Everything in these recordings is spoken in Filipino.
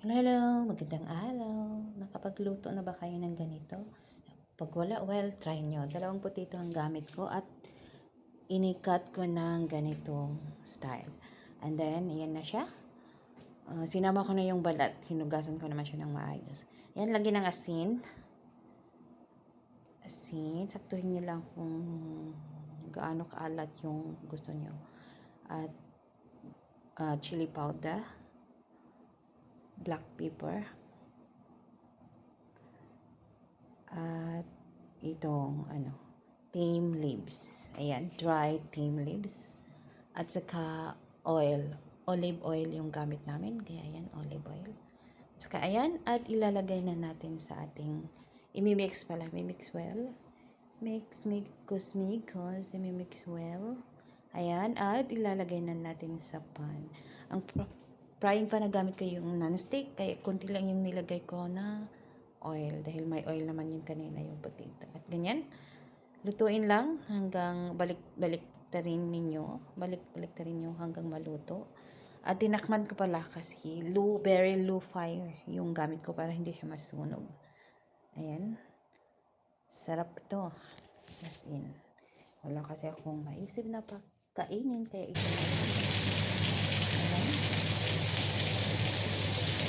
Hello, magandang araw. Nakapagluto na ba kayo ng ganito? Pag wala, well, try nyo. 2 potato ang gamit ko at inikat ko ng ganitong style. And then, ayan na siya. Sinama ko na yung balat. Hinugasan ko naman siya ng maayos. Yan, lagyan ng asin. Saktuhin nyo lang kung gaano kaalat yung gusto nyo. At chili powder, black pepper, at itong thyme leaves. Ayan, dry thyme leaves. At saka oil. Olive oil yung gamit namin. Kaya ayan, olive oil. At saka ayan, at ilalagay na natin sa ating imimix pala. Imimix well. Mix, imimix well. Ayan, at ilalagay na natin sa pan. Ang frying pan na gamit ko yung non-stick. Kaya konti lang yung nilagay ko na oil. Dahil may oil naman yung kanina yung potato. At ganyan. Lutuin lang hanggang balik-balik tarin ninyo. Balik-balik tarin nyo hanggang maluto. At tinakman ko pala kasi very low fire yung gamit ko para hindi siya masunog. Ayan. Sarap ito. As in. Wala kasi akong maisip na kainin kaya ito na. Ayan.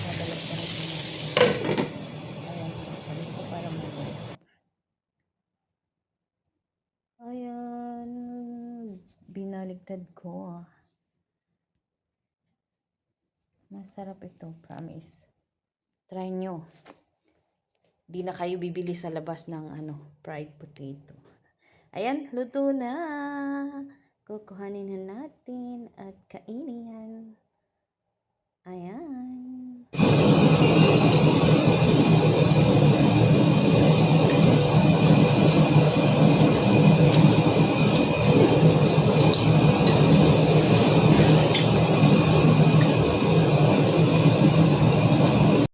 Mabalik na rin natin. Ayan. Balik ko para maluto. Ayan. Binaligtad ko. Masarap ito, promise. Try nyo. Di na kayo bibili sa labas ng fried potato. Ayan, luto na. Kukuhanin na natin at kainin. Ayan.